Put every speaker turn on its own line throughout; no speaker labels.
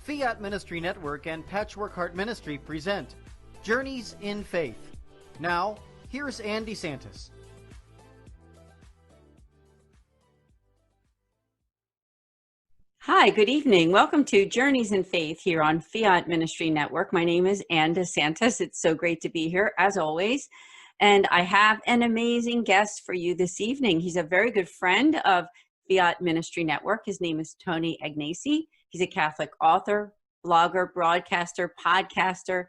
Fiat Ministry Network and Patchwork Heart Ministry present Journeys in Faith. Now, here's Andy Santis.
Hi, good evening. Welcome to Journeys in Faith here on Fiat Ministry Network. My name is Ann DeSantis. It's so great to be here, as always. And I have an amazing guest for you this evening. He's a very good friend of Fiat Ministry Network. His name is Tony Agnesi. He's a Catholic author, blogger, broadcaster, podcaster,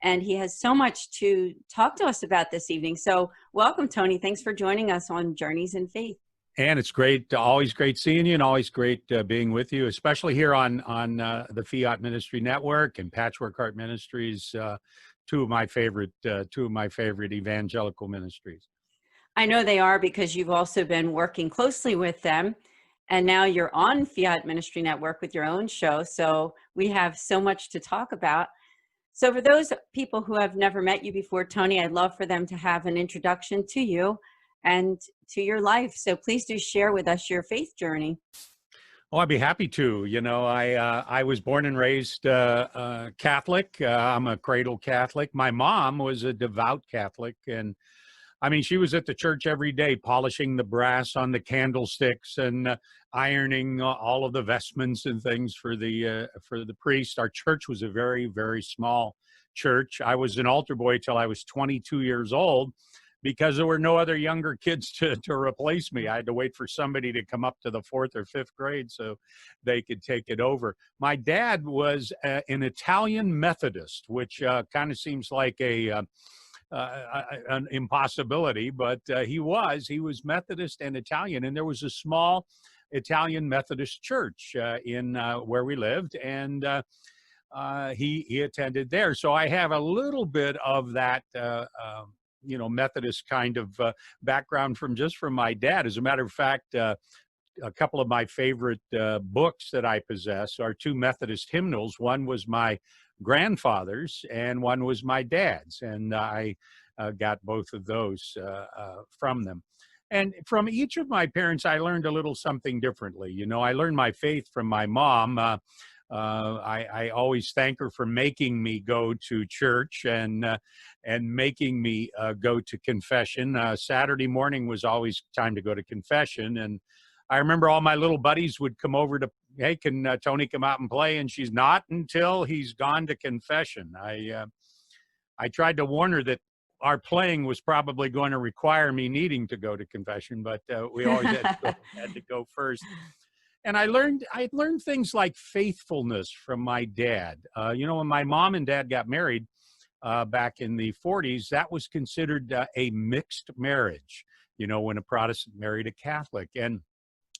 and he has so much to talk to us about this evening. So welcome, Tony. Thanks for joining us on Journeys in Faith.
And it's great, always great seeing you, and always great being with you, especially here on the Fiat Ministry Network and Patchwork Heart Ministries, two of my favorite evangelical ministries.
I know they are because you've also been working closely with them, and now you're on Fiat Ministry Network with your own show. So we have so much to talk about. So for those people who have never met you before, Tony, I'd love for them to have an introduction to you and to your life. So please do share with us your faith journey.
Oh, I'd be happy to. You know, I was born and raised Catholic. I'm a cradle Catholic. My mom was a devout Catholic, and I mean, she was at the church every day, polishing the brass on the candlesticks and ironing all of the vestments and things for the priest. Our church was a very, very small church. I was an altar boy till I was 22 years old, because there were no other younger kids to replace me. I had to wait for somebody to come up to the 4th or 5th grade so they could take it over. My dad was an Italian Methodist, which kind of seems like an impossibility, but he was Methodist and Italian. And there was a small Italian Methodist church in where we lived, and he attended there. So I have a little bit of that Methodist kind of background from my dad. As a matter of fact, a couple of my favorite books that I possess are two Methodist hymnals. One was my grandfather's and one was my dad's, and I got both of those from them. And from each of my parents, I learned a little something differently. You know, I learned my faith from my mom. I always thank her for making me go to church and making me go to confession. Saturday morning was always time to go to confession. And I remember all my little buddies would come over to, hey, can Tony come out and play? And she's not until he's gone to confession. I tried to warn her that our playing was probably going to require me needing to go to confession, but we always had to go first. And I learned things like faithfulness from my dad. When my mom and dad got married back in the 40s, that was considered a mixed marriage, when a Protestant married a Catholic. And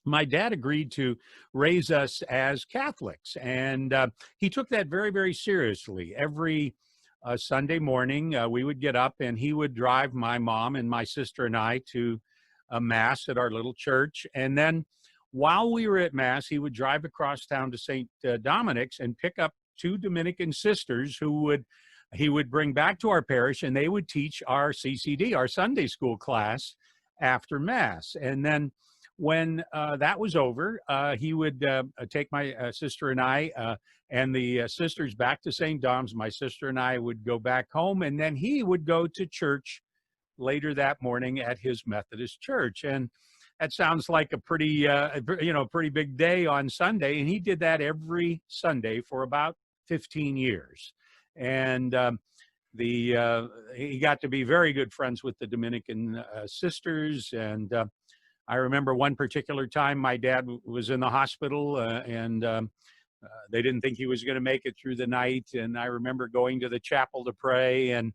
my dad agreed to raise us as Catholics. And he took that very, very seriously. Every Sunday morning, we would get up and he would drive my mom and my sister and I to a mass at our little church. And then while we were at Mass, he would drive across town to St. Dominic's and pick up two Dominican sisters who he would bring back to our parish, and they would teach our CCD, our Sunday school class, after Mass. And then when that was over, he would take my sister and I and the sisters back to St. Dom's. My sister and I would go back home, and then he would go to church later that morning at his Methodist church. And that sounds like a pretty big day on Sunday. And he did that every Sunday for about 15 years. And he got to be very good friends with the Dominican sisters. And I remember one particular time my dad was in the hospital and they didn't think he was going to make it through the night. And I remember going to the chapel to pray, and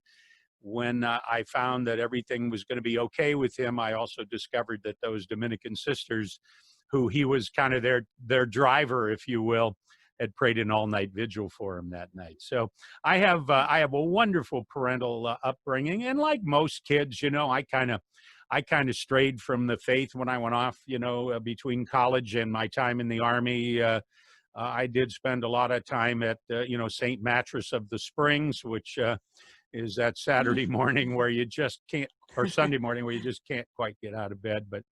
when I found that everything was going to be okay with him, I also discovered that those Dominican sisters, who he was kind of their driver, if you will, had prayed an all-night vigil for him that night. So I have a wonderful parental upbringing, and like most kids, I kind of strayed from the faith when I went off, between college and my time in the Army. I did spend a lot of time at St. Mattress of the Springs, which is that Saturday morning where you just can't, or Sunday morning where you just can't quite get out of bed. But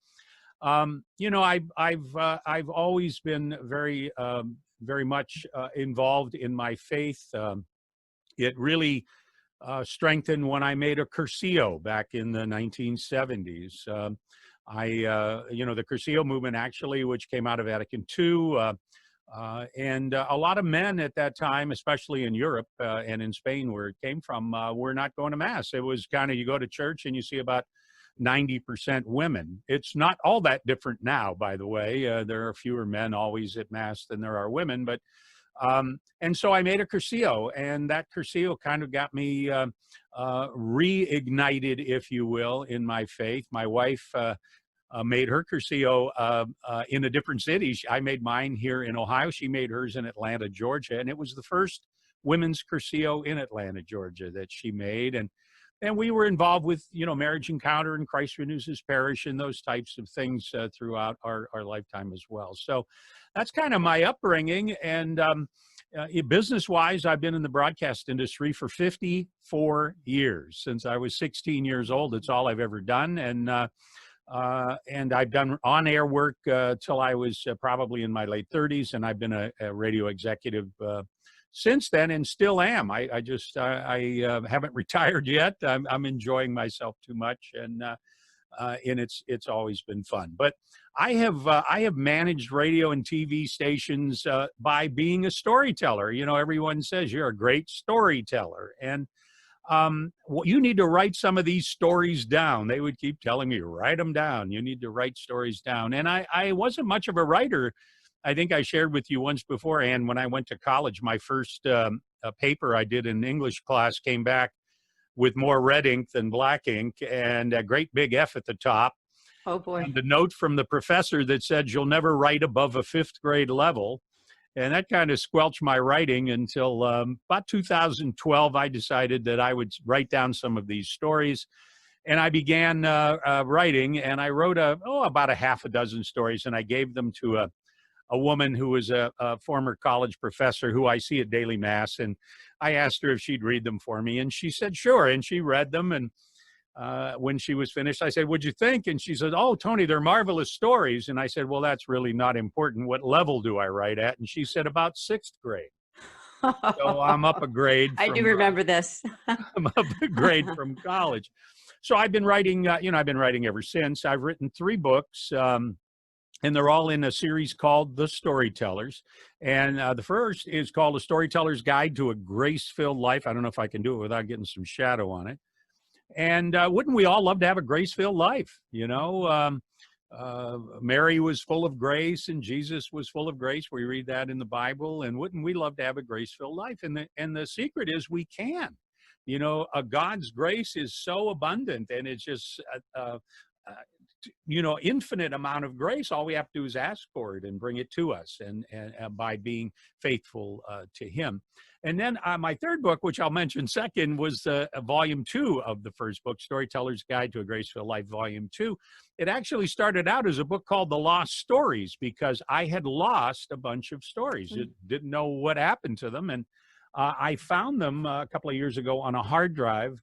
I've always been very very much involved in my faith. It really strengthened when I made a Cursillo back in the 1970s. The Cursillo movement actually, which came out of Vatican II, and a lot of men at that time, especially in Europe and in Spain, where it came from, were not going to Mass. It was kind of, you go to church and you see about 90% women. It's not all that different now, by the way. There are fewer men always at Mass than there are women, but and so I made a Cursillo, and that Cursillo kind of got me reignited, if you will, in my faith. My wife made her Cursillo in a different city. I made mine here in Ohio. She made hers in Atlanta, Georgia, and it was the first women's Cursillo in Atlanta, Georgia, that she made. And we were involved with, Marriage Encounter and Christ Renews His Parish and those types of things throughout our lifetime as well. So that's kind of my upbringing. And business-wise, I've been in the broadcast industry for 54 years. Since I was 16 years old, it's all I've ever done. And I've done on-air work till I was probably in my late 30s, and I've been a radio executive since then, and still am. I haven't retired yet. I'm enjoying myself too much, and it's always been fun. But I have managed radio and TV stations by being a storyteller. Everyone says you're a great storyteller, and you need to write some of these stories down. They would keep telling me, write them down. You need to write stories down. And I wasn't much of a writer. I think I shared with you once before, and when I went to college, my first paper I did in English class came back with more red ink than black ink and a great big F at the top.
Oh, boy.
And a note from the professor that said, you'll never write above a 5th grade level. And that kind of squelched my writing until about 2012, I decided that I would write down some of these stories. And I began writing, and I wrote about a half a dozen stories, and I gave them to a woman who was a former college professor who I see at daily Mass. And I asked her if she'd read them for me, and she said, sure. And she read them. And when she was finished, I said, what'd you think? And she said, oh, Tony, they're marvelous stories. And I said, well, that's really not important. What level do I write at? And she said, about 6th grade. So I'm up a grade.
I do remember this.
I'm up a grade from college. So I've been writing, I've been writing ever since. I've written 3 books. And they're all in a series called The Storytellers. And the first is called A Storyteller's Guide to a Grace-Filled Life. I don't know if I can do it without getting some shadow on it. And wouldn't we all love to have a grace-filled life? Mary was full of grace and Jesus was full of grace. We read that in the Bible. And wouldn't we love to have a grace-filled life? And the secret is we can. God's grace is so abundant, and it's just infinite amount of grace. All we have to do is ask for it and bring it to us, and by being faithful to Him. And then my third book, which I'll mention second, was volume 2 of the first book, Storyteller's Guide to a Grace-Filled Life, volume 2. It actually started out as a book called The Lost Stories, because I had lost a bunch of stories. Didn't know what happened to them, and I found them a couple of years ago on a hard drive,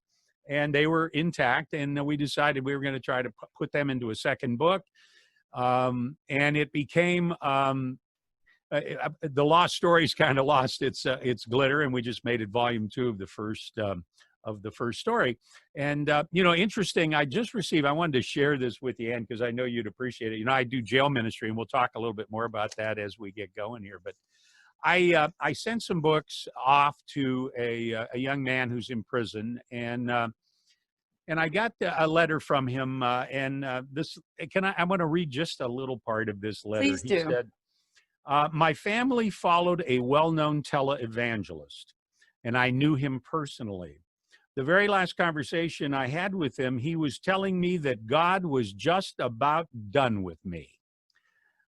and they were intact, and we decided we were going to try to put them into a second book. And it became, The Lost Stories kind of lost its glitter, and we just made it volume 2 of the first story. And, interesting, I just received, I wanted to share this with you, Ann, because I know you'd appreciate it. I do jail ministry, and we'll talk a little bit more about that as we get going here. But I sent some books off to a young man who's in prison, and I got a letter from him, and I want to read just a little part of this letter.
Please do.
He said, my family followed a well-known televangelist, and I knew him personally. The very last conversation I had with him, he was telling me that God was just about done with me.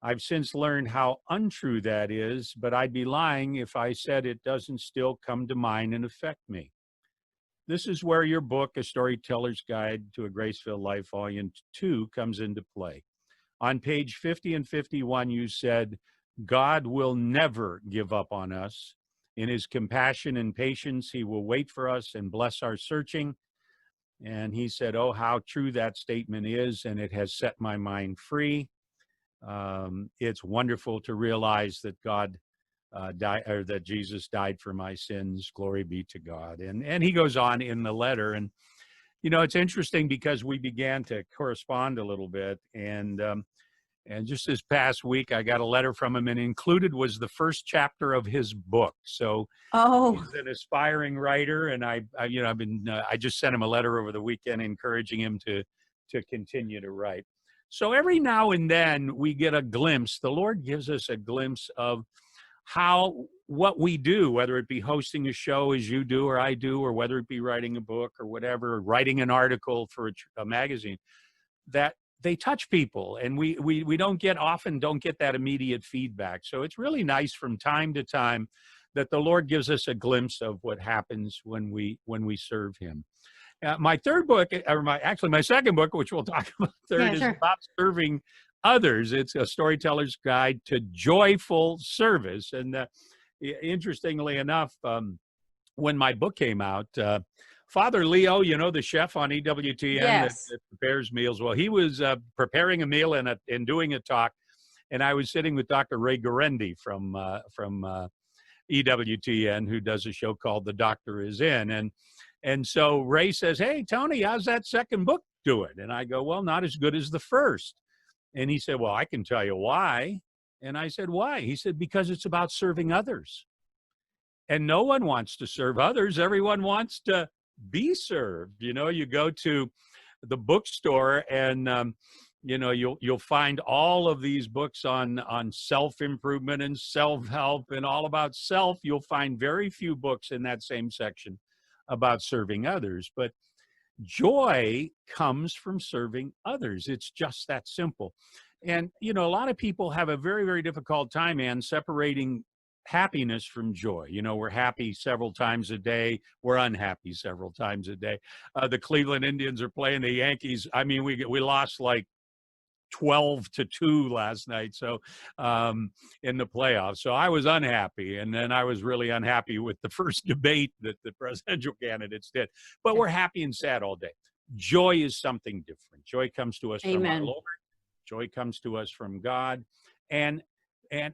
I've since learned how untrue that is, but I'd be lying if I said it doesn't still come to mind and affect me. This is where your book, A Storyteller's Guide to a Grace-Filled Life, Volume 2, comes into play. On page 50 and 51, you said, God will never give up on us. In His compassion and patience, He will wait for us and bless our searching. And he said, oh, how true that statement is, and it has set my mind free. It's wonderful to realize that God that Jesus died for my sins. Glory be to God. And he goes on in the letter. And, it's interesting because we began to correspond a little bit. And just this past week, I got a letter from him, and included was the first chapter of his book. So
Oh,
he's an aspiring writer, and I just sent him a letter over the weekend encouraging him to continue to write. So every now and then we get a glimpse. The Lord gives us a glimpse of what we do, whether it be hosting a show as you do or I do, or whether it be writing a book or whatever, writing an article for a magazine, that they touch people, and we don't get that immediate feedback. So it's really nice from time to time that the Lord gives us a glimpse of what happens when we serve him. My third book, or my second book, which we'll talk about third, is about serving others. It's a Storyteller's Guide to Joyful Service. And interestingly enough, when my book came out, Father Leo, the chef on EWTN that prepares meals, well, he was preparing a meal and doing a talk, and I was sitting with Dr. Ray Guarendi from EWTN, who does a show called The Doctor Is In. And so Ray says, "Hey, Tony, how's that second book doing?" And I go, "Well, not as good as the first." And he said, "Well, I can tell you why." And I said, "Why?" He said, "Because it's about serving others. And no one wants to serve others. Everyone wants to be served." You go to the bookstore and you'll find all of these books on self-improvement and self-help and all about self. You'll find very few books in that same section about serving others. But joy comes from serving others. It's just that simple. And a lot of people have a very, very difficult time, Ann, separating happiness from joy. We're happy several times a day. We're unhappy several times a day. The Cleveland Indians are playing the Yankees. I mean, we lost like 12-2 last night. So in the playoffs. So I was unhappy. And then I was really unhappy with the first debate that the presidential candidates did. But we're happy and sad all day. Joy is something different. Joy comes to us from our Lord. Joy comes to us from God. And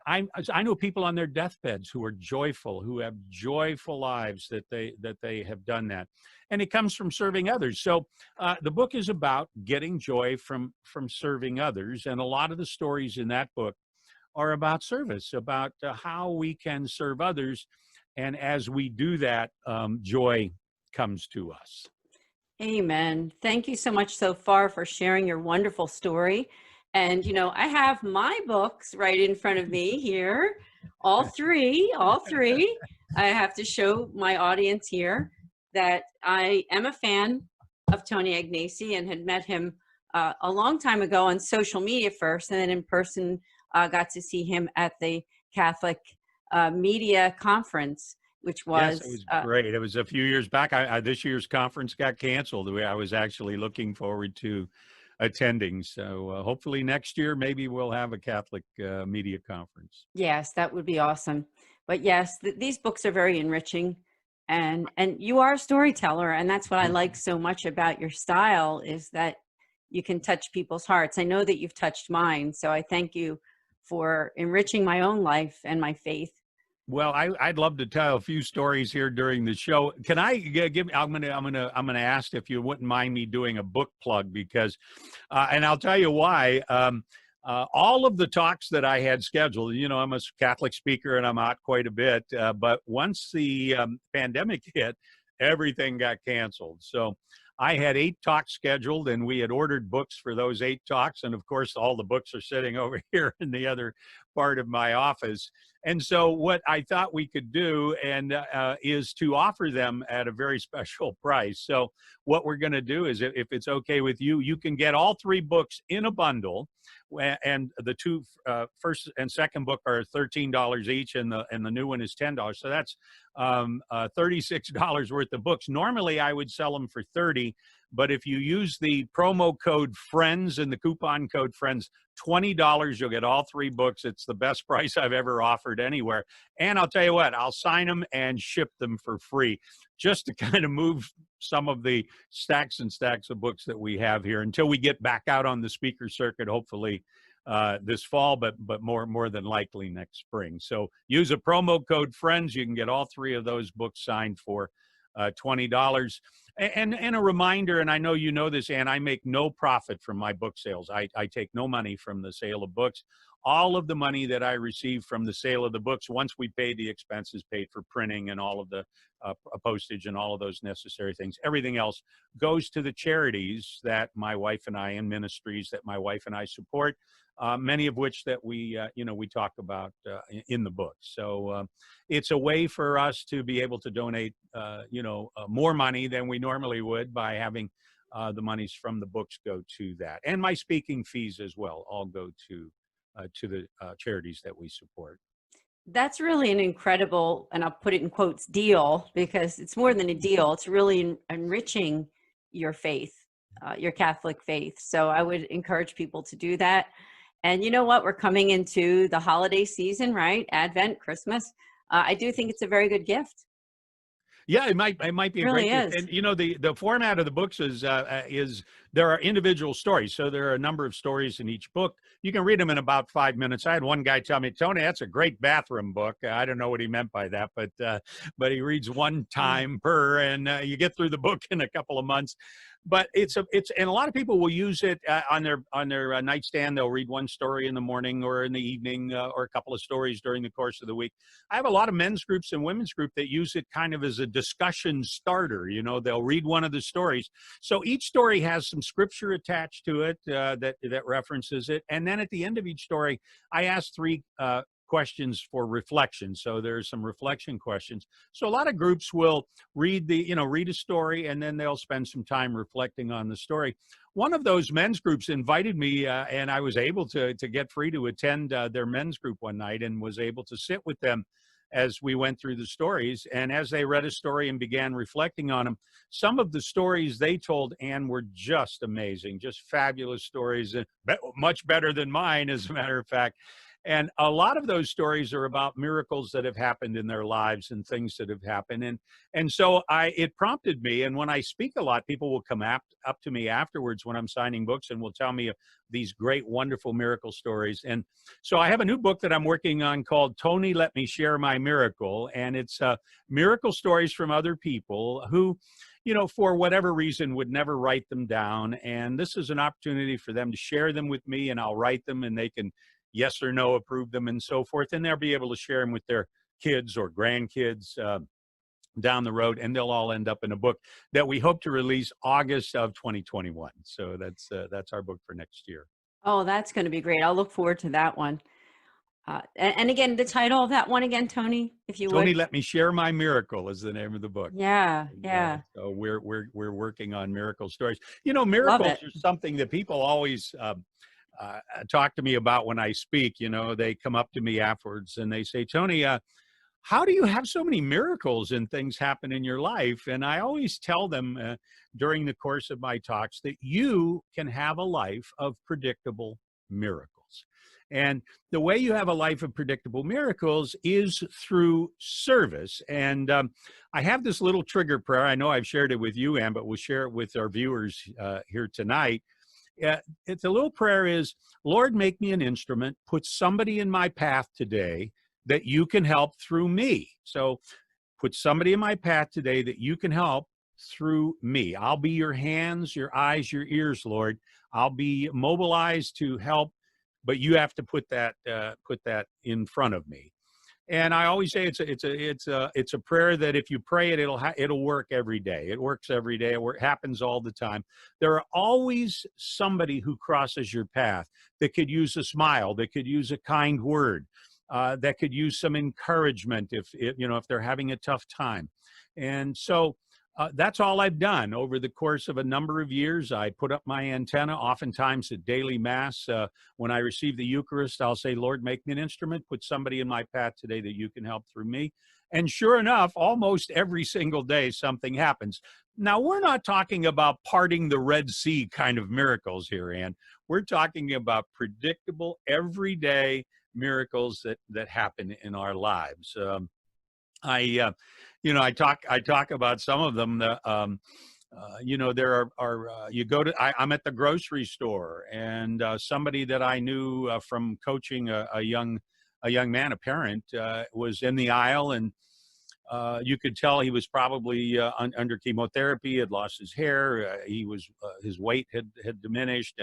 I know people on their deathbeds who are joyful, who have joyful lives that they have done that, and it comes from serving others. So the book is about getting joy from serving others, and a lot of the stories in that book are about service, about how we can serve others, and as we do that, joy comes to us.
Amen. Thank you so much so far for sharing your wonderful story. And, I have my books right in front of me here, all three. I have to show my audience here that I am a fan of Tony Agnesi and had met him a long time ago on social media first, and then in person got to see him at the Catholic Media Conference, which was...
Yes, it was great. It was a few years back. This year's conference got canceled. I was actually looking forward to attending. So hopefully next year, maybe we'll have a Catholic media conference.
Yes, that would be awesome. But yes, these books are very enriching, and you are a storyteller. And that's what I like so much about your style, is that you can touch people's hearts. I know that you've touched mine. So I thank you for enriching my own life and my faith.
Well, I'd love to tell a few stories here during the show. Can I give? I'm gonna ask if you wouldn't mind me doing a book plug, because, and I'll tell you why. All of the talks that I had scheduled, I'm a Catholic speaker and I'm out quite a bit. But once the pandemic hit, everything got canceled. So I had 8 talks scheduled, and we had ordered books for those 8 talks. And of course, all the books are sitting over here in the other part of my office. And so what I thought we could do is to offer them at a very special price. So what we're going to do is, if it's okay with you, you can get all 3 books in a bundle. And the 2 first and second book are $13 each, and the new one is $10. So that's $36 worth of books. Normally, I would sell them for $30, but if you use the promo code FRIENDS and the coupon code FRIENDS, $20, you'll get all 3 books. It's the best price I've ever offered anywhere. And I'll tell you what, I'll sign them and ship them for free, just to kind of move some of the stacks and stacks of books that we have here until we get back out on the speaker circuit, hopefully this fall, but more than likely next spring. So use a promo code FRIENDS. You can get all 3 of those books signed for $20. And a reminder, and I know you know this, Ann, I make no profit from my book sales. I take no money from the sale of books. All of the money that I receive from the sale of the books, once we pay the expenses, paid for printing and all of the postage and all of those necessary things, everything else goes to the charities that my wife and I, and ministries that my wife and I support, many of which that we talk about in the book. So it's a way for us to be able to donate, more money than we normally would by having the monies from the books go to that. And my speaking fees as well all go to the charities that we support.
That's really an incredible, and I'll put it in quotes, deal, because it's more than a deal. It's really enriching your faith, your Catholic faith. So I would encourage people to do that. And you know what? We're coming into the holiday season, right? Advent, Christmas. I do think it's a very good gift.
Yeah, it might be a
Really
great gift.
is.
And you know, the format of the books is there are individual stories. So there are a number of stories in each book. You can read them in about 5 minutes. I had one guy tell me, Tony, that's a great bathroom book. I don't know what he meant by that, but he reads one time per, and you get through the book in a couple of months. But it's and a lot of people will use it on their nightstand. They'll read one story in the morning or in the evening, or a couple of stories during the course of the week. I have a lot of men's groups and women's group that use it kind of as a discussion starter. You know, they'll read one of the stories. So each story has some scripture attached to it that references it, and then at the end of each story, I ask 3 questions for reflection. So there's some reflection questions. So a lot of groups will read a story, and then they'll spend some time reflecting on the story. One of those men's groups invited me, and I was able to get free to attend their men's group one night, and was able to sit with them as we went through the stories. And as they read a story and began reflecting on them, some of the stories they told, Anne, were just amazing, just fabulous stories, much better than mine, as a matter of fact. And a lot of those stories are about miracles that have happened in their lives and things that have happened. And so it prompted me. And when I speak a lot, people will come up to me afterwards when I'm signing books and will tell me these great, wonderful miracle stories. And so I have a new book that I'm working on called Tony, Let Me Share My Miracle. And it's miracle stories from other people who, for whatever reason, would never write them down. And this is an opportunity for them to share them with me, and I'll write them, and they can yes or no approve them and so forth. And they'll be able to share them with their kids or grandkids down the road, and they'll all end up in a book that we hope to release August of 2021. So that's our book for next year.
Oh, that's going to be great. I'll look forward to that one. And again, the title of that one again, Tony, if you would.
Tony, Let Me Share My Miracle is the name of the book.
Yeah.
So we're working on miracle stories. Miracles are something that people always talk to me about when I speak. They come up to me afterwards and they say, Tony, how do you have so many miracles and things happen in your life? And I always tell them during the course of my talks that you can have a life of predictable miracles. And the way you have a life of predictable miracles is through service. And I have this little trigger prayer. I know I've shared it with you, Ann, but we'll share it with our viewers here tonight. It's a little prayer is, Lord, make me an instrument, put somebody in my path today that you can help through me. So put somebody in my path today that you can help through me. I'll be your hands, your eyes, your ears, Lord. I'll be mobilized to help, but you have to put that in front of me. And I always say it's a prayer that if you pray it, it'll work every day. It works every day. It happens all the time. There are always somebody who crosses your path that could use a smile, that could use a kind word, that could use some encouragement if they're having a tough time. And so that's all I've done over the course of a number of years. I put up my antenna oftentimes at daily mass. When I receive the Eucharist, I'll say, Lord, make me an instrument, put somebody in my path today that you can help through me. And sure enough, almost every single day, something happens. Now, we're not talking about parting the Red Sea kind of miracles here, Ann. We're talking about predictable, everyday miracles that happen in our lives. I talk about some of them. There you go to, I'm at the grocery store, and somebody that I knew from coaching a young man, a parent, was in the aisle, and you could tell he was probably under chemotherapy, had lost his hair, his weight had diminished,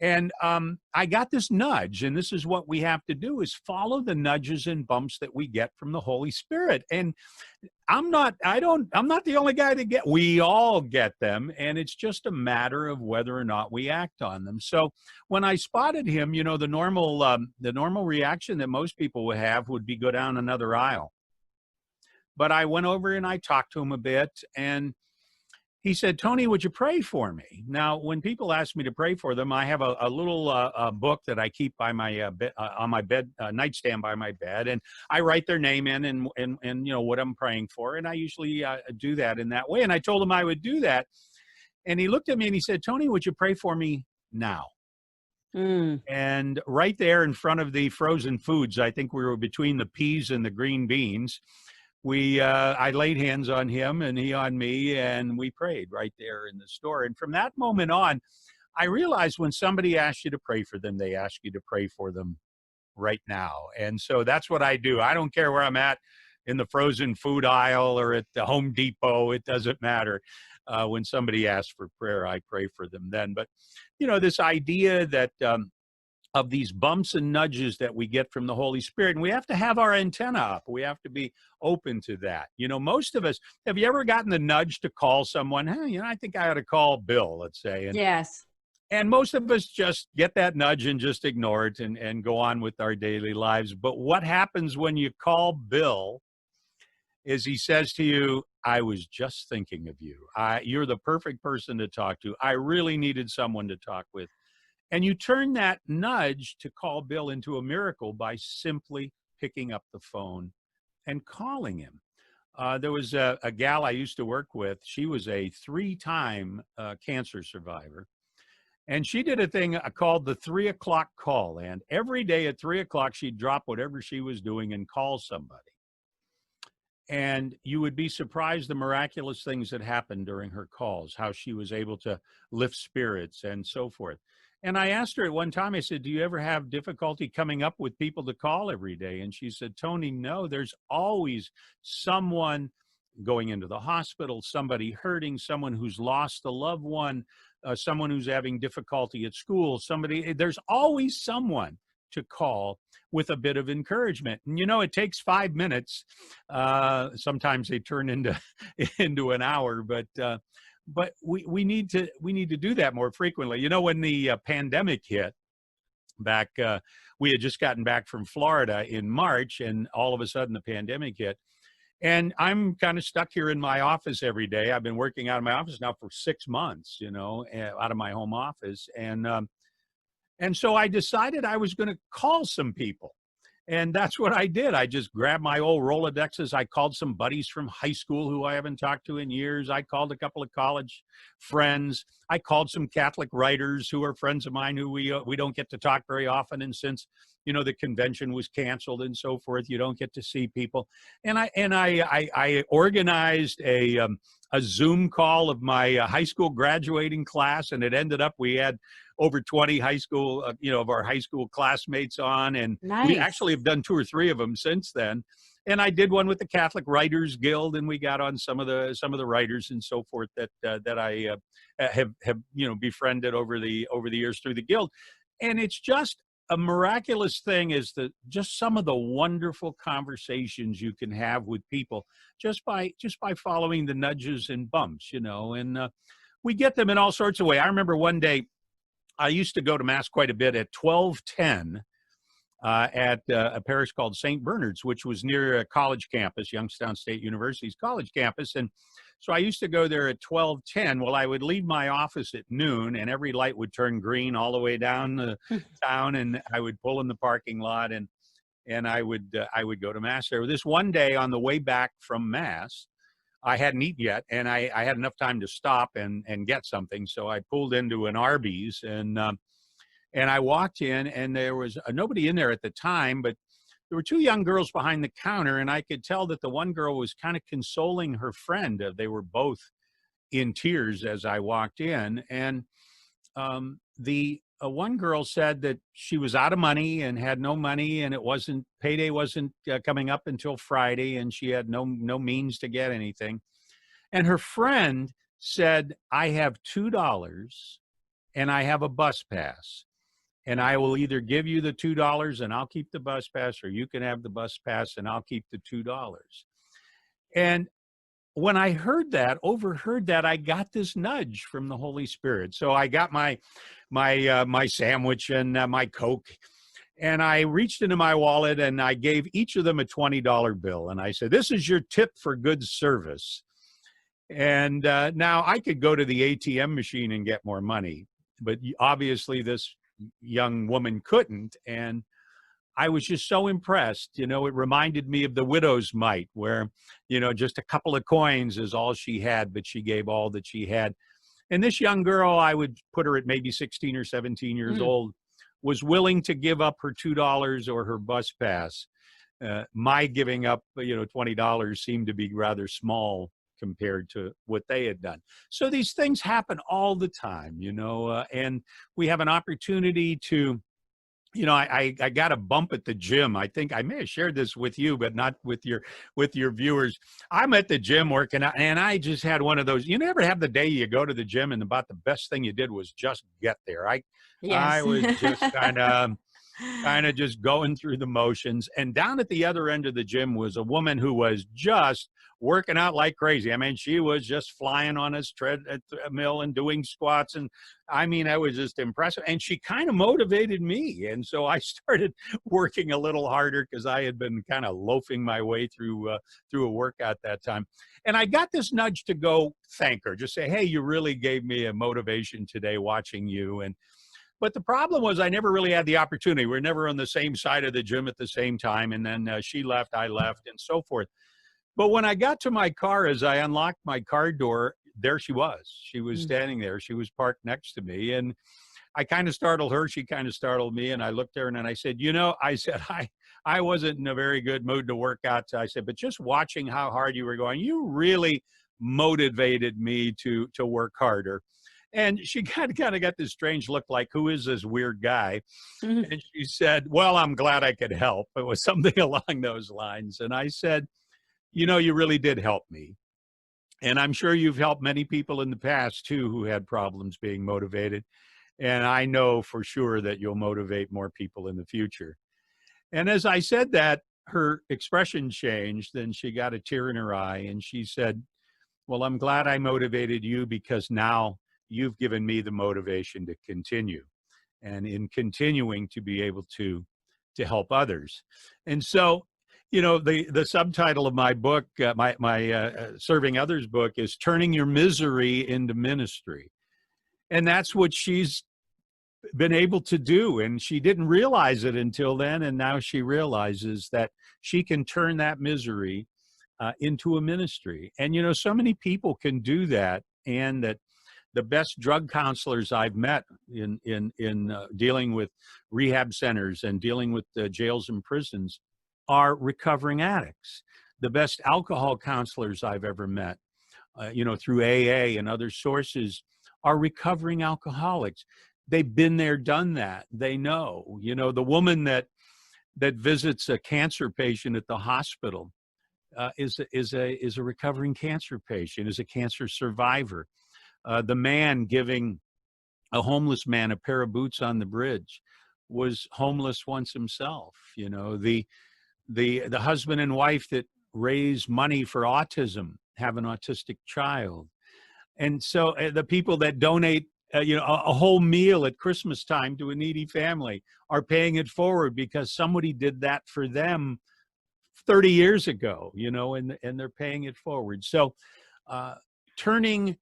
and I got this nudge, and this is what we have to do: is follow the nudges and bumps that we get from the Holy Spirit. And I'm not the only guy to get. We all get them, and it's just a matter of whether or not we act on them. So when I spotted him, the normal reaction that most people would have would be go down another aisle. But I went over and I talked to him a bit, and he said, "Tony, would you pray for me?" Now, when people ask me to pray for them, I have a little book that I keep by my on my bed nightstand by my bed, and I write their name in and what I'm praying for, and I usually do that in that way. And I told him I would do that, and he looked at me and he said, "Tony, would you pray for me now?" And right there in front of the frozen foods, I think we were between the peas and the green beans. I laid hands on him and he on me, and we prayed right there in the store. And from that moment on, I realized when somebody asks you to pray for them, they ask you to pray for them right now. And so that's what I do. I don't care where I'm at, in the frozen food aisle or at the Home Depot. It doesn't matter. When somebody asks for prayer, I pray for them then. But, this idea that of these bumps and nudges that we get from the Holy Spirit. And we have to have our antenna up. We have to be open to that. Most of us, have you ever gotten the nudge to call someone? Hey, I think I ought to call Bill, let's say. And,
yes.
And most of us just get that nudge and just ignore it and go on with our daily lives. But what happens when you call Bill is he says to you, "I was just thinking of you. You're the perfect person to talk to. I really needed someone to talk with." And you turn that nudge to call Bill into a miracle by simply picking up the phone and calling him. There was a gal I used to work with. She was a 3-time cancer survivor. And she did a thing called the 3 o'clock call. And every day at 3 o'clock, she'd drop whatever she was doing and call somebody. And you would be surprised the miraculous things that happened during her calls, how she was able to lift spirits and so forth. And I asked her at one time, I said, "Do you ever have difficulty coming up with people to call every day?" And she said, "Tony, no, there's always someone going into the hospital, somebody hurting, someone who's lost a loved one, someone who's having difficulty at school, there's always someone to call with a bit of encouragement." And it takes 5 minutes. Sometimes they turn into an hour, but we need to do that more frequently. When the pandemic hit back, we had just gotten back from Florida in March, and all of a sudden the pandemic hit. And I'm kind of stuck here in my office every day. I've been working out of my office now for 6 months, out of my home office. And so I decided I was going to call some people. And that's what I did. I just grabbed my old Rolodexes. I called some buddies from high school who I haven't talked to in years. I called a couple of college friends. I called some Catholic writers who are friends of mine who we don't get to talk very often. And since, the convention was canceled and so forth, you don't get to see people. And I organized a Zoom call of my high school graduating class. And it ended up, we had over 20 high school, of our high school classmates on. And
Nice.
We actually have done 2 or 3 of them since then. And I did one with the Catholic Writers Guild, and we got on some of the writers and so forth that I have befriended over the years through the guild. And it's just a miraculous thing, is just some of the wonderful conversations you can have with people just by following the nudges and bumps, and we get them in all sorts of ways. I remember one day I used to go to Mass quite a bit at 12:10 at a parish called St. Bernard's, which was near a college campus, Youngstown State University's college campus. And so I used to go there at 12:10. Well, I would leave my office at noon, and every light would turn green all the way down the town, and I would pull in the parking lot, and I would go to Mass there. This one day on the way back from Mass, I hadn't eaten yet, and I had enough time to stop and get something. So I pulled into an Arby's, and I walked in, and there was nobody in there at the time, but there were 2 young girls behind the counter, and I could tell that the one girl was kind of consoling her friend. They were both in tears as I walked in. And the one girl said that she was out of money and had no money, and payday wasn't coming up until Friday, and she had no means to get anything. And her friend said, I have $2 and I have a bus pass, and I will either give you the $2 and I'll keep the bus pass, or you can have the bus pass and I'll keep the $2. And when I overheard that, I got this nudge from the Holy Spirit. So I got my sandwich and my Coke, and I reached into my wallet and I gave each of them a $20 bill. And I said, this is your tip for good service. And now I could go to the ATM machine and get more money, but obviously this young woman couldn't. And I was just so impressed. It reminded me of the widow's mite, where, just a couple of coins is all she had, but she gave all that she had. And this young girl, I would put her at maybe 16 or 17 years old, was willing to give up her $2 or her bus pass. My giving up, $20 seemed to be rather small compared to what they had done. So these things happen all the time, and we have an opportunity to, I got a bump at the gym. I think I may have shared this with you, but not with your viewers. I'm at the gym working out, and I just had one of those. You never have the day you go to the gym and about the best thing you did was just get there. I was just kind of just going through the motions. And down at the other end of the gym was a woman who was just working out like crazy. I mean, she was just flying on a treadmill and doing squats. And I mean, I was just impressive. And she kind of motivated me. And so I started working a little harder because I had been kind of loafing my way through a workout that time. And I got this nudge to go thank her, just say, hey, you really gave me a motivation today watching you. But the problem was I never really had the opportunity. We're never on the same side of the gym at the same time. And then she left, I left, and so forth. But when I got to my car, as I unlocked my car door, there she was. She was standing there. She was parked next to me. And I kind of startled her. She kind of startled me. And I looked at her and I said, I wasn't in a very good mood to work out. I said, but just watching how hard you were going, you really motivated me to work harder. And she kind of got this strange look like, who is this weird guy? And she said, well, I'm glad I could help. It was something along those lines. And I said, you really did help me. And I'm sure you've helped many people in the past, too, who had problems being motivated. And I know for sure that you'll motivate more people in the future. And as I said that, her expression changed, and she got a tear in her eye. And she said, well, I'm glad I motivated you, because now you've given me the motivation to continue, and in continuing to be able to help others. And so, the subtitle of my book, my Serving Others book, is Turning Your Misery into Ministry. And that's what she's been able to do. And she didn't realize it until then. And now she realizes that she can turn that misery into a ministry. And, so many people can do that. And that the best drug counselors I've met in dealing with rehab centers and dealing with jails and prisons are recovering addicts. The best alcohol counselors I've ever met, through AA and other sources, are recovering alcoholics. They've been there, done that. They know. The woman that visits a cancer patient at the hospital is a recovering cancer patient, is a cancer survivor. The man giving a homeless man a pair of boots on the bridge was homeless once himself. The husband and wife that raise money for autism have an autistic child. And so the people that donate a whole meal at Christmas time to a needy family are paying it forward because somebody did that for them 30 years ago, and they're paying it forward. So turning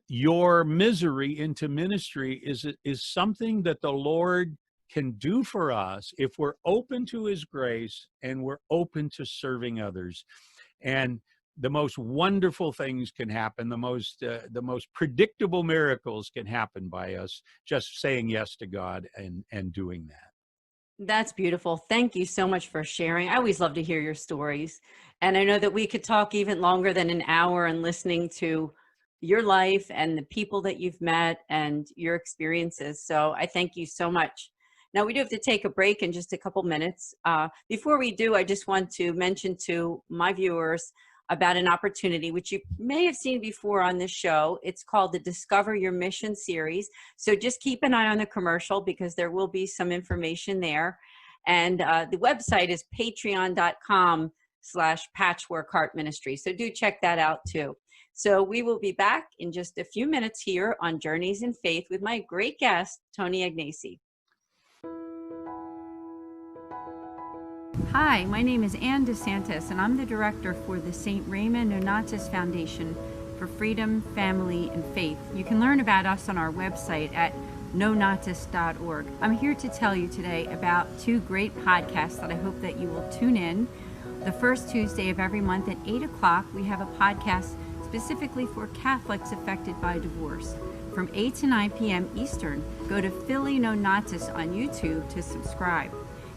your misery into ministry is something that the Lord can do for us if we're open to his grace and we're open to serving others. And the most wonderful things can happen. The most predictable miracles can happen by us just saying yes to God and doing that.
That's beautiful. Thank you so much for sharing. I always love to hear your stories. And I know that we could talk even longer than an hour and listening to your life and the people that you've met and your experiences. So I thank you so much. Now, we do have to take a break in just a couple minutes. Before we do, I just want to mention to my viewers about an opportunity which you may have seen before on this show. It's called the Discover Your Mission series. So just keep an eye on the commercial because there will be some information there. And the website is patreon.com/Patchwork Heart Ministry. So do check that out too. So we will be back in just a few minutes here on Journeys in Faith with my great guest, Tony Agnesi. Hi, my name is Ann DeSantis, and I'm the director for the St. Raymond Nonatus Foundation for Freedom, Family, and Faith. You can learn about us on our website at nonatus.org. I'm here to tell you today about two great podcasts that I hope that you will tune in. The first Tuesday of every month at 8 o'clock, we have a podcast specifically for Catholics affected by divorce. From 8 to 9 p.m. Eastern, go to Philly Nonatus on YouTube to subscribe.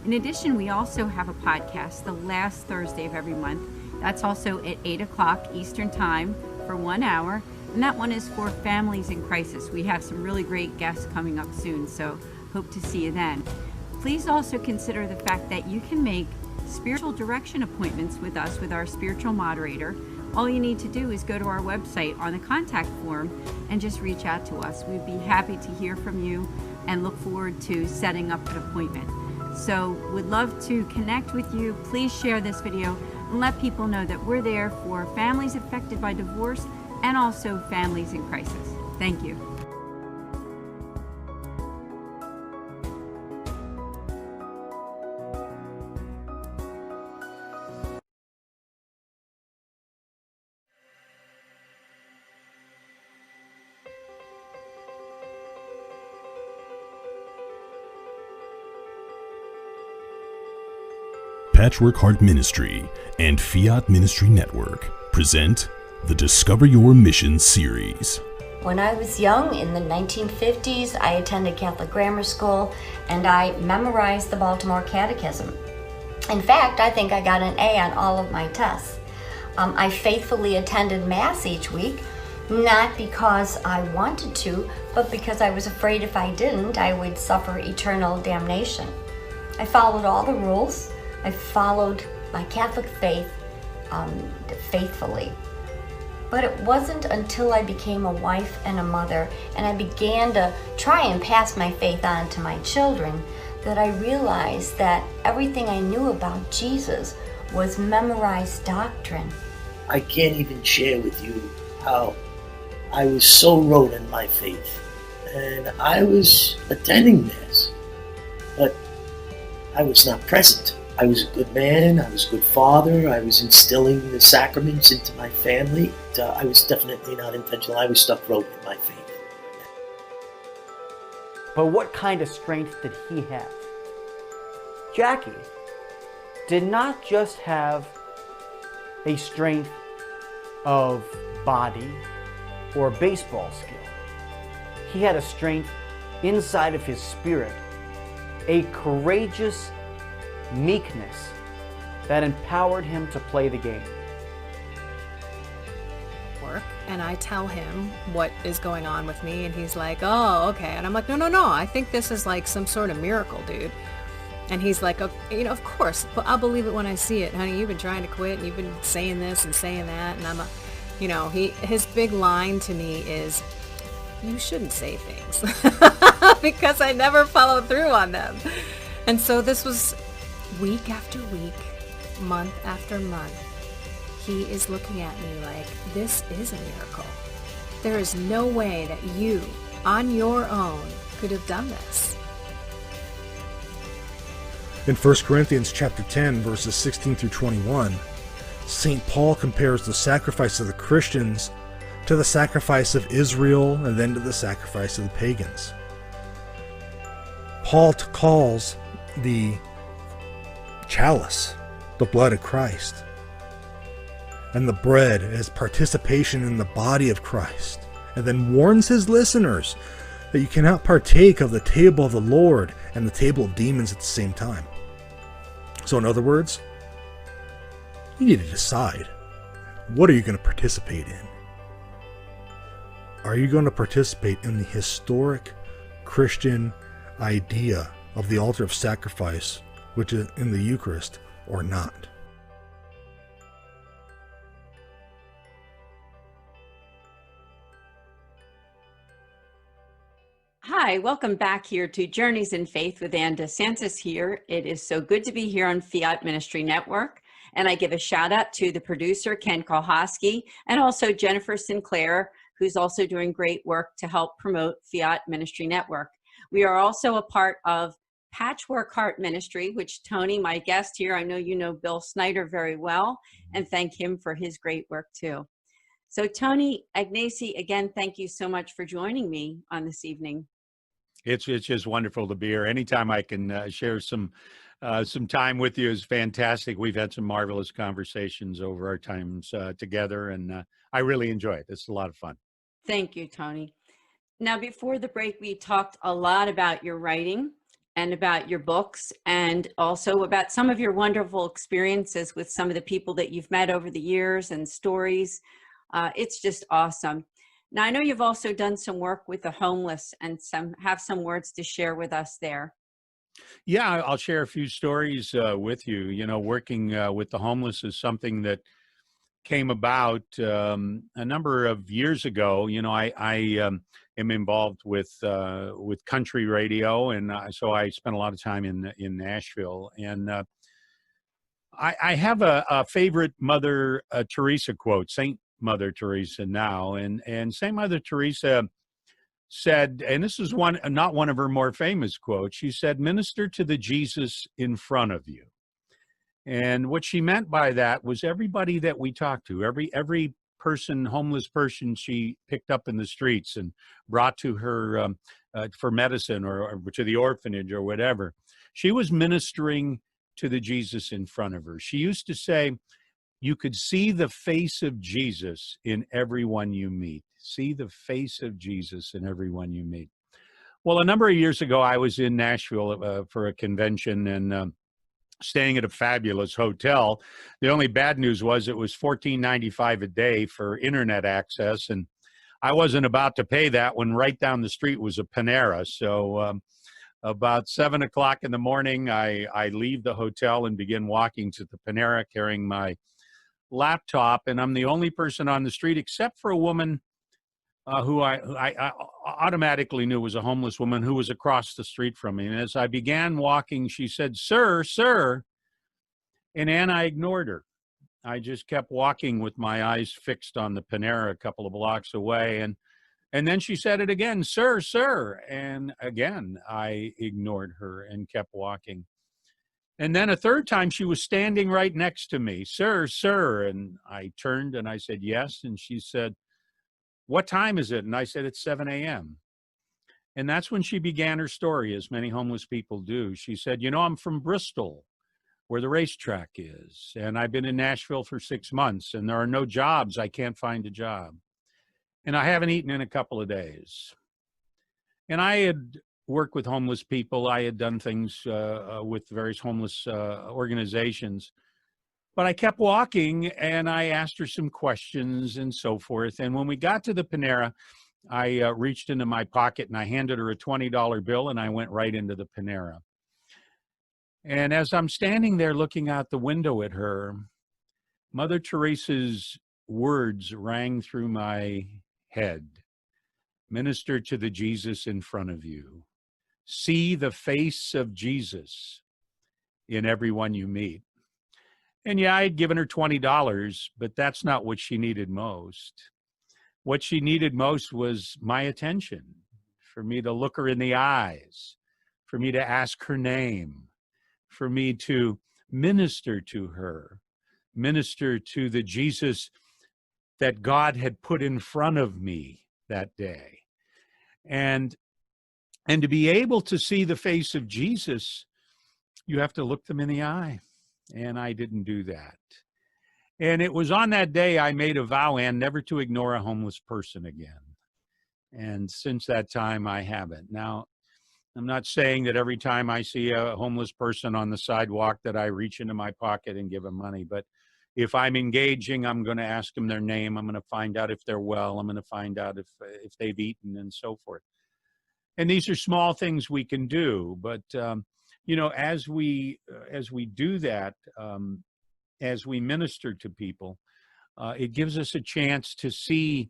In addition, we also have a podcast the last Thursday of every month. That's also at 8 o'clock Eastern Time for 1 hour. And that one is for families in crisis. We have some really great guests coming up soon, so hope to see you then. Please also consider the fact that you can make spiritual direction appointments with us with our spiritual moderator. All you need to do is go to our website on the contact form and just reach out to us. We'd be happy to hear from you and look forward to setting up an appointment. So would love to connect with you. Please share this video and let people know that we're there for families affected by divorce and also families in crisis. Thank you.
Patchwork Heart Ministry and Fiat Ministry Network present the Discover Your Mission series.
When I was young, in the 1950s, I attended Catholic grammar school and I memorized the Baltimore Catechism. In fact, I think I got an A on all of my tests. I faithfully attended Mass each week, not because I wanted to, but because I was afraid if I didn't, I would suffer eternal damnation. I followed all the rules. I followed my Catholic faith faithfully. But it wasn't until I became a wife and a mother and I began to try and pass my faith on to my children that I realized that everything I knew about Jesus was memorized doctrine.
I can't even share with you how I was so rooted in my faith. And I was attending Mass, but I was not present. I was a good man, I was a good father, I was instilling the sacraments into my family. I was definitely not intentional. I was stuck rooted in my faith.
But what kind of strength did he have? Jackie did not just have a strength of body or baseball skill. He had a strength inside of his spirit, a courageous meekness that empowered him to play the game.
And I tell him what is going on with me, and he's like, oh, okay. And I'm like, no, I think this is like some sort of miracle, dude. And he's like, oh, of course, but I'll believe it when I see it. Honey, you've been trying to quit, and you've been saying this and saying that. And I'm his big line to me is, you shouldn't say things because I never follow through on them. And so this was week after week, month after month. He is looking at me like, this is a miracle. There is no way that you, on your own, could have done this.
In 1 Corinthians chapter 10, verses 16 through 21, St. Paul compares the sacrifice of the Christians to the sacrifice of Israel and then to the sacrifice of the pagans. Paul calls the chalice the blood of Christ, and the bread as participation in the body of Christ, and then warns his listeners that you cannot partake of the table of the Lord and the table of demons at the same time. So in other words, you need to decide, what are you going to participate in? are you going to participate in the historic Christian idea of the altar of sacrifice, which is in the Eucharist, or not?
Hi, welcome back here to Journeys in Faith with Ann DeSantis here. It is so good to be here on Fiat Ministry Network. And I give a shout out to the producer, Ken Kohoski, and also Jennifer Sinclair, who's also doing great work to help promote Fiat Ministry Network. We are also a part of Patchwork Heart Ministry, which Tony, my guest here, I know you know Bill Snyder very well, and thank him for his great work too. So Tony, Agnesi, again, thank you so much for joining me on this evening.
It's just wonderful to be here. Anytime I can share some time with you is fantastic. We've had some marvelous conversations over our times together, and I really enjoy it. It's a lot of fun.
Thank you, Tony. Now, before the break, we talked a lot about your writing and about your books, and also about some of your wonderful experiences with some of the people that you've met over the years and stories. It's just awesome. Now, I know you've also done some work with the homeless and have some words to share with us there.
Yeah, I'll share a few stories with you. You know, working with the homeless is something that came about a number of years ago. You know, I am involved with country radio, and so I spent a lot of time in Nashville. And I have a favorite Mother Teresa quote, Saint Mother Teresa now, and Saint Mother Teresa said, and this is not one of her more famous quotes. She said, "Minister to the Jesus in front of you." And what she meant by that was everybody that we talked to, every person, homeless person she picked up in the streets and brought to her for medicine or to the orphanage or whatever, she was ministering to the Jesus in front of her. She used to say, "You could see the face of Jesus in everyone you meet. See the face of Jesus in everyone you meet." Well, a number of years ago, I was in Nashville for a convention and staying at a fabulous hotel. The only bad news was it was $14.95 a day for internet access, and I wasn't about to pay that when right down the street was a Panera. So about 7 o'clock in the morning, I leave the hotel and begin walking to the Panera carrying my laptop, and I'm the only person on the street except for a woman who I automatically knew was a homeless woman who was across the street from me. And as I began walking, she said, "Sir, sir." And I ignored her. I just kept walking with my eyes fixed on the Panera a couple of blocks away. And then she said it again, "Sir, sir." And again, I ignored her and kept walking. And then a third time, she was standing right next to me, "Sir, sir." And I turned and I said, "Yes." And she said, "What time is it?" And I said, "It's 7 a.m. And that's when she began her story, as many homeless people do. She said, "You know, I'm from Bristol, where the racetrack is. And I've been in Nashville for 6 months, and there are no jobs. I can't find a job. And I haven't eaten in a couple of days." And I had worked with homeless people. I had done things with various homeless organizations. But I kept walking, and I asked her some questions and so forth. And when we got to the Panera, I reached into my pocket and I handed her a $20 bill, and I went right into the Panera. And as I'm standing there looking out the window at her, Mother Teresa's words rang through my head. "Minister to the Jesus in front of you. See the face of Jesus in everyone you meet." And yeah, I had given her $20, but that's not what she needed most. What she needed most was my attention, for me to look her in the eyes, for me to ask her name, for me to minister to her, minister to the Jesus that God had put in front of me that day. And to be able to see the face of Jesus, you have to look them in the eye. And I didn't do that. And it was on that day I made a vow, and never to ignore a homeless person again. And since that time, I haven't. Now, I'm not saying that every time I see a homeless person on the sidewalk that I reach into my pocket and give them money, but if I'm engaging, I'm going to ask them their name. I'm going to find out if they're well. I'm going to find out if they've eaten and so forth. And these are small things we can do, but you know, as we do that, as we minister to people, it gives us a chance to see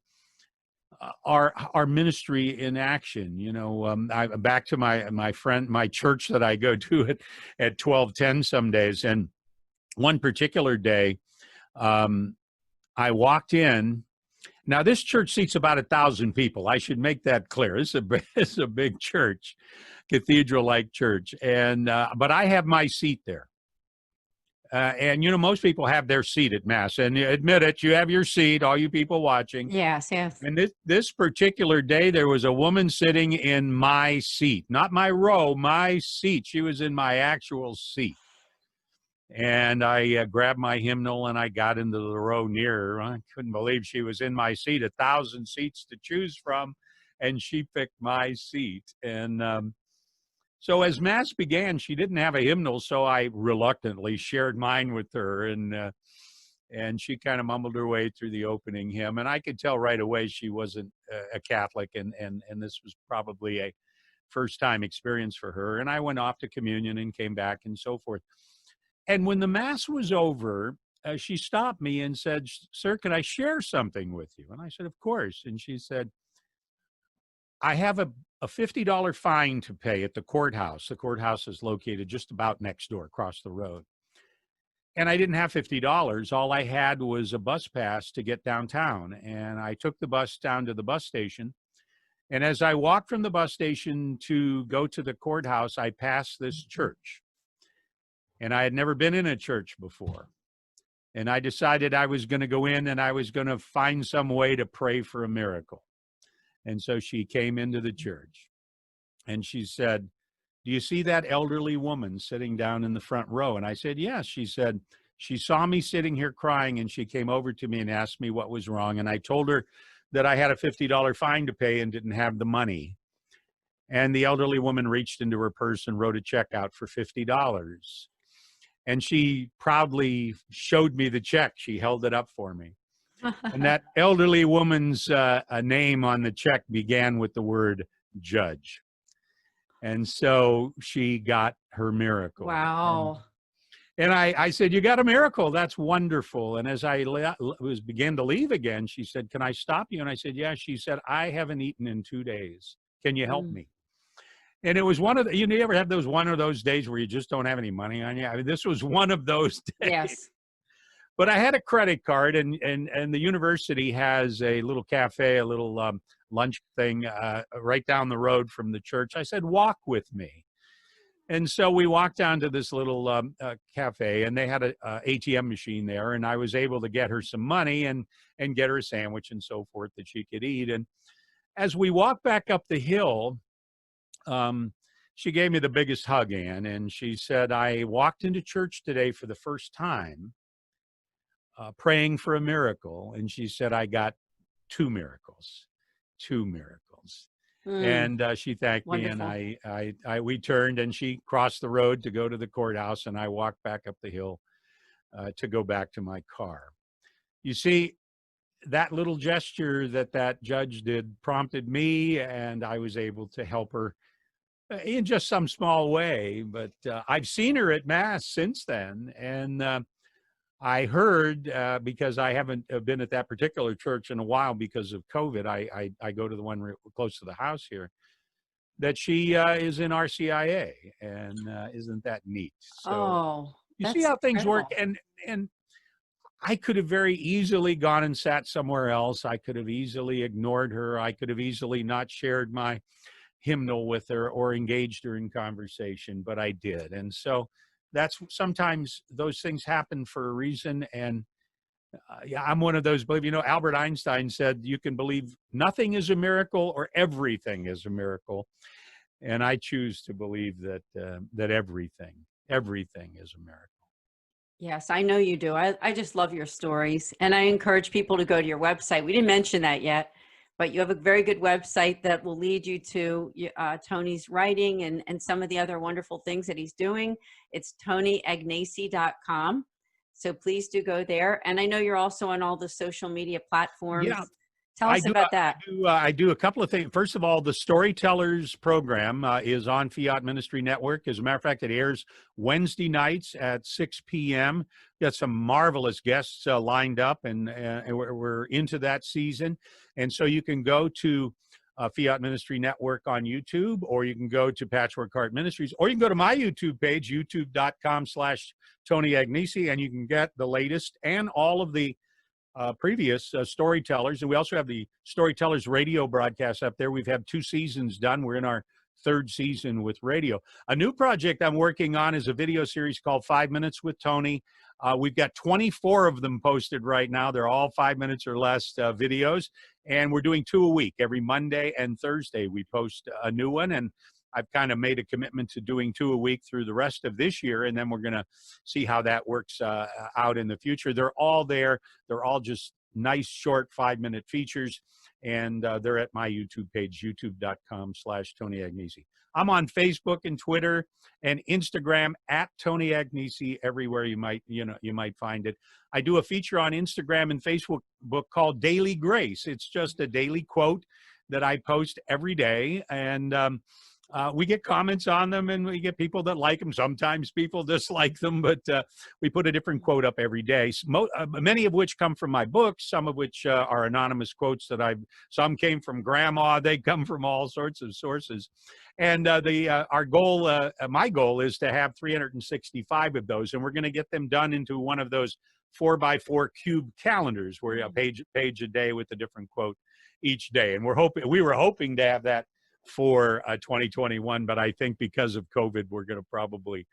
our ministry in action. You know, back to my church that I go to at 12:10 some days, and one particular day, I walked in. Now, this church seats about 1,000 people. I should make that clear. It's a big church, cathedral-like church, and but I have my seat there. And, you know, most people have their seat at Mass. And admit it, you have your seat, all you people watching.
Yes, yes.
And this particular day, there was a woman sitting in my seat. Not my row, my seat. She was in my actual seat. And I grabbed my hymnal and I got into the row near her. I couldn't believe she was in my seat, 1,000 seats to choose from. And she picked my seat. And so as Mass began, she didn't have a hymnal, so I reluctantly shared mine with her, and she kind of mumbled her way through the opening hymn, and I could tell right away she wasn't a Catholic, and this was probably a first-time experience for her. And I went off to communion and came back and so forth. And when the Mass was over, she stopped me and said, "Sir, can I share something with you?" And I said, "Of course." And she said, "I have a $50 fine to pay at the courthouse." The courthouse is located just about next door, across the road. And I didn't have $50. All I had was a bus pass to get downtown. And I took the bus down to the bus station. And as I walked from the bus station to go to the courthouse, I passed this church. And I had never been in a church before. And I decided I was going to go in and I was going to find some way to pray for a miracle. And so she came into the church and she said, "Do you see that elderly woman sitting down in the front row?" And I said, "Yes." She said, "She saw me sitting here crying and she came over to me and asked me what was wrong. And I told her that I had a $50 fine to pay and didn't have the money." And the elderly woman reached into her purse and wrote a check out for $50. And she proudly showed me the check. She held it up for me. And that elderly woman's name on the check began with the word judge. And so she got her miracle.
Wow.
And I said, "You got a miracle. That's wonderful." And as I began to leave again, she said, "Can I stop you?" And I said, "Yeah." She said, "I haven't eaten in 2 days. Can you help me?" And it was one of the, you ever have one of those days where you just don't have any money on you? I mean, this was one of those days.
Yes.
But I had a credit card, and the university has a little cafe, a little lunch thing right down the road from the church. I said, "Walk with me." And so we walked down to this little cafe, and they had a ATM machine there, and I was able to get her some money and get her a sandwich and so forth that she could eat. And as we walked back up the hill, she gave me the biggest hug, Ann, and she said, "I walked into church today for the first time, praying for a miracle." And she said, "I got 2 miracles, 2 miracles. And she thanked
Wonderful.
me, and we turned, and she crossed the road to go to the courthouse, and I walked back up the hill to go back to my car. You see, that little gesture that judge did prompted me, and I was able to help her in just some small way. But I've seen her at Mass since then, and I heard, because I haven't been at that particular church in a while because of COVID, I go to the one close to the house here, that she is in RCIA, and isn't that neat? So you see how things work, and I could have very easily gone and sat somewhere else. I could have easily ignored her. I could have easily not shared my hymnal with her or engaged her in conversation, but I did. And so that's sometimes those things happen for a reason. And yeah, I'm one of those, Albert Einstein said, you can believe nothing is a miracle or everything is a miracle. And I choose to believe that everything is a miracle.
Yes, I know you do. I just love your stories. And I encourage people to go to your website. We didn't mention that yet, but you have a very good website that will lead you to Tony's writing and some of the other wonderful things that he's doing. It's TonyAgnesi.com. So please do go there. And I know you're also on all the social media platforms.
Yeah.
Tell us about that.
I do a couple of things. First of all, the Storytellers program is on Fiat Ministry Network. As a matter of fact, it airs Wednesday nights at 6 p.m. Got some marvelous guests lined up, and we're into that season. And so you can go to Fiat Ministry Network on YouTube, or you can go to Patchwork Heart Ministries, or you can go to my YouTube page, youtube.com/Tony Agnesi, and you can get the latest and all of the previous Storytellers. And we also have the Storytellers radio broadcast up there. We've had 2 seasons done. We're in our 3rd season with radio. A new project I'm working on is a video series called 5 Minutes with Tony. We've got 24 of them posted right now. They're all 5 minutes or less videos. And we're doing 2 a week. Every Monday and Thursday we post a new one. And I've kind of made a commitment to doing 2 a week through the rest of this year, and then we're going to see how that works out in the future. They're all there. They're all just nice, short 5-minute features, and they're at my YouTube page, youtube.com/Tony Agnesi. I'm on Facebook and Twitter and Instagram at Tony Agnesi. Everywhere you might find it. I do a feature on Instagram and Facebook called Daily Grace. It's just a daily quote that I post every day, and we get comments on them, and we get people that like them. Sometimes people dislike them, but we put a different quote up every day. Many of which come from my books, some of which are anonymous quotes that some came from grandma. They come from all sorts of sources. And our goal, my goal is to have 365 of those, and we're going to get them done into one of those 4x4 cube calendars where a page a day with a different quote each day. And we were hoping to have that for 2021, but I think because of COVID, we're going to probably,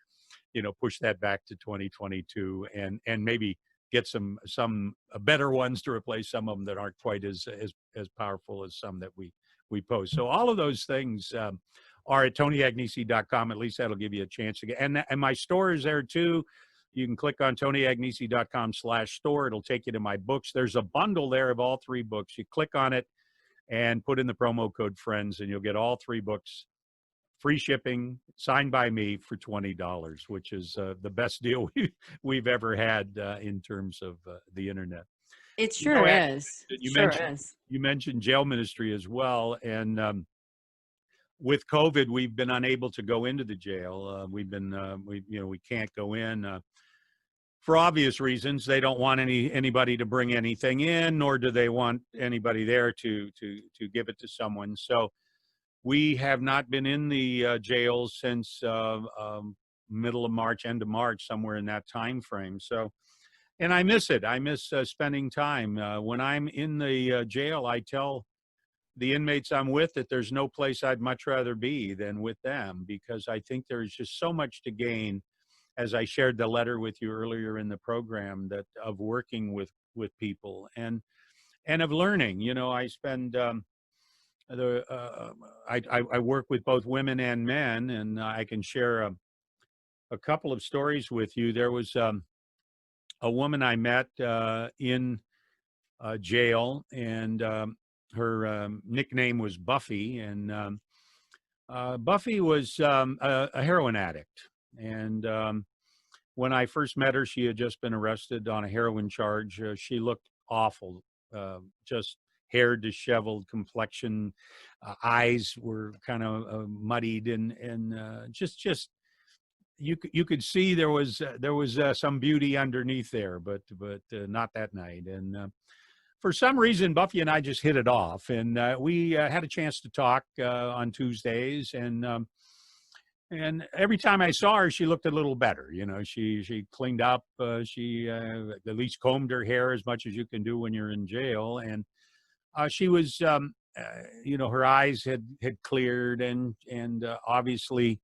push that back to 2022 and maybe get some better ones to replace some of them that aren't quite as powerful as some that we post. So all of those things are at TonyAgnesi.com. At least that'll give you a chance to get. And my store is there too. You can click on TonyAgnesi.com/store. It'll take you to my books. There's a bundle there of all 3 books. You click on it and put in the promo code FRIENDS, and you'll get all 3 books, free shipping, signed by me for $20, which is the best deal we've ever had in terms of the internet.
It sure is.
You mentioned jail ministry as well, and with COVID, we've been unable to go into the jail. We can't go in. For obvious reasons. They don't want anybody to bring anything in, nor do they want anybody there to give it to someone. So we have not been in the jail since middle of March, end of March, somewhere in that time frame. So, and I miss it. I miss spending time. When I'm in the jail, I tell the inmates I'm with that there's no place I'd much rather be than with them, because I think there's just so much to gain, as I shared the letter with you earlier in the program, that of working with people and of learning. I spend I work with both women and men, and I can share a couple of stories with you. There was a woman I met in jail, and her nickname was Buffy, and Buffy was a heroin addict. And when I first met her, she had just been arrested on a heroin charge. She looked awful, just hair disheveled, complexion, eyes were kind of muddied, and just you could see there was some beauty underneath there, but not that night. And for some reason, Buffy and I just hit it off, and we had a chance to talk on Tuesdays, and every time I saw her, she looked a little better. She cleaned up. She at least combed her hair as much as you can do when you're in jail. And she was, her eyes had cleared, and obviously,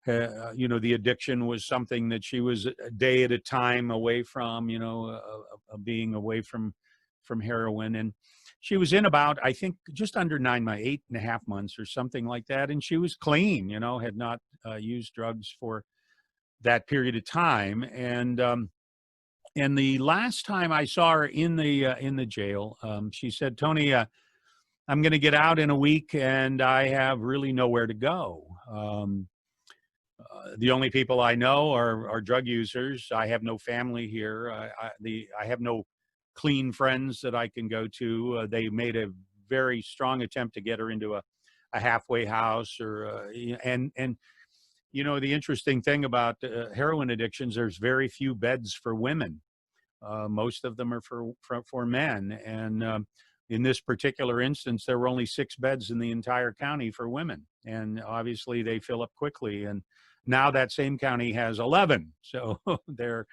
the addiction was something that she was a day at a time away from. Being away from heroin. And she was in about, I think, just under 8.5 months or something like that. And she was clean, had not used drugs for that period of time. And the last time I saw her in the jail, she said, "Tony, I'm going to get out in a week, and I have really nowhere to go. The only people I know are drug users. I have no family here. I have no clean friends that I can go to. They made a very strong attempt to get her into a halfway house, and you know, the interesting thing about heroin addictions, there's very few beds for women. Most of them are for men, and in this particular instance, there were only 6 beds in the entire county for women, and obviously they fill up quickly. And now that same county has 11, so they're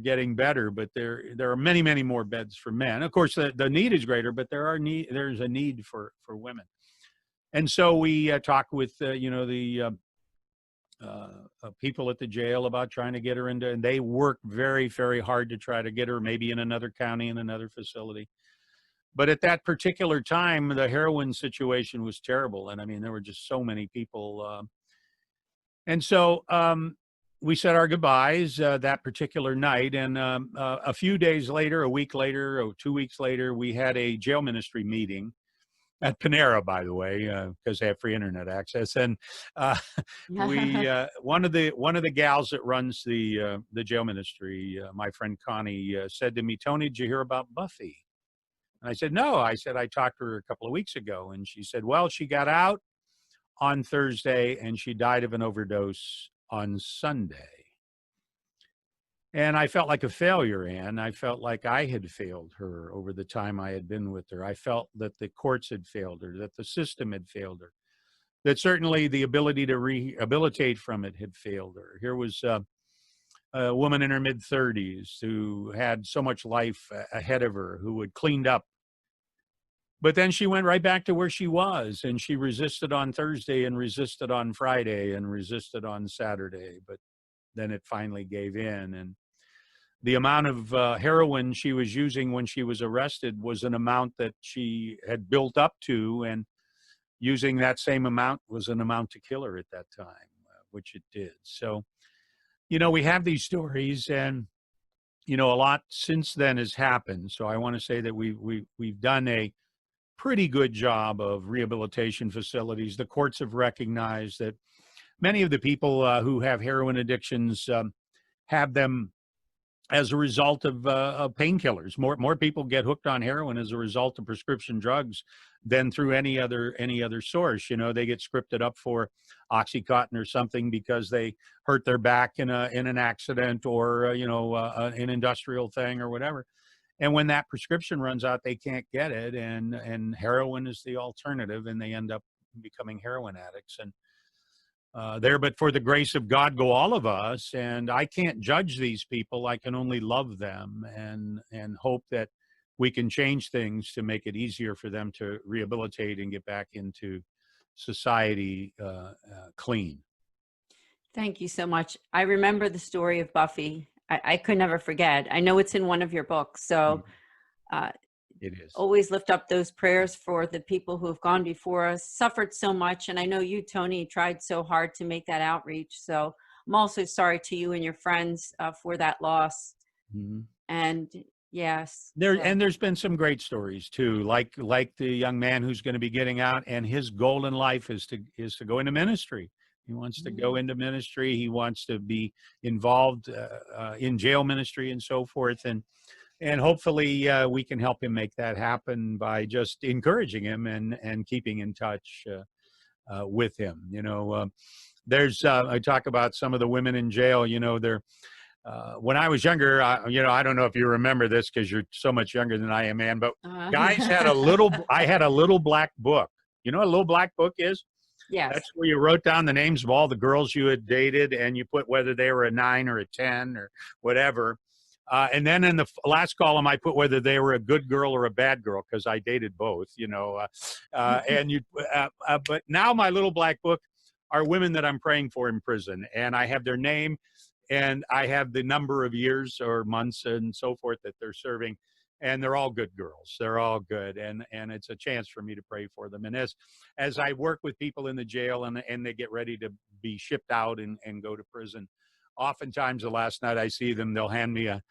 getting better, but there are many more beds for men. Of course, the need is greater, but there's a need for women. And so we talked with the people at the jail about trying to get her into, and they worked very hard to try to get her maybe in another county, in another facility. But at that particular time, the heroin situation was terrible, and I mean, there were just so many people. And so we said our goodbyes that particular night, and a few days later, a week later, or 2 weeks later, we had a jail ministry meeting at Panera, by the way, because they have free internet access. And we one of the gals that runs the jail ministry, my friend Connie, said to me, "Tony, did you hear about Buffy?" And I said, "No." I said, "I talked to her a couple of weeks ago." And she said, "Well, she got out on Thursday and she died of an overdose on Sunday." And I felt like a failure, Ann. I felt like I had failed her over the time I had been with her. I felt that the courts had failed her, that the system had failed her, that certainly the ability to rehabilitate from it had failed her. Here was a woman in her mid-30s who had so much life ahead of her, who had cleaned up. But then she went right back to where she was, and she resisted on Thursday and resisted on Friday and resisted on Saturday. But then it finally gave in. And the amount of heroin she was using when she was arrested was an amount that she had built up to, and using that same amount was an amount to kill her at that time, which it did. So, you know, we have these stories, and, you know, a lot since then has happened. So I want to say that we've done a pretty good job of rehabilitation facilities. The courts have recognized that many of the people who have heroin addictions have them as a result of painkillers. More people get hooked on heroin as a result of prescription drugs than through any other source. You know, they get scripted up for Oxycontin or something because they hurt their back in an accident, or an industrial thing or whatever. And when that prescription runs out, they can't get it, and heroin is the alternative, and they end up becoming heroin addicts. And there, but for the grace of God go all of us, and I can't judge these people. I can only love them and hope that we can change things to make it easier for them to rehabilitate and get back into society clean.
Thank you so much. I remember the story of Buffy. I could never forget. I know it's in one of your books. So
it is.
Always lift up those prayers for the people who have gone before us, suffered so much. And I know you, Tony, tried so hard to make that outreach. So I'm also sorry to you and your friends for that loss.
Mm-hmm.
And yes.
There's been some great stories too, like the young man who's going to be getting out, and his goal in life is to go into ministry. He wants to go into ministry. He wants to be involved in jail ministry and so forth. And hopefully we can help him make that happen by just encouraging him and keeping in touch with him. You know, I talk about some of the women in jail. You know, when I was younger, I don't know if you remember this because you're so much younger than I am, man, but guys had I had a little black book. You know what a little black book is?
Yes.
That's where you wrote down the names of all the girls you had dated, and you put whether they were a 9 or a 10 or whatever. And then in the last column, I put whether they were a good girl or a bad girl, because I dated both, you know. But now my little black book are women that I'm praying for in prison, and I have their name, and I have the number of years or months and so forth that they're serving, and they're all good girls. They're all good, and it's a chance for me to pray for them. And as I work with people in the jail and they get ready to be shipped out and go to prison, oftentimes the last night I see them, they'll hand me a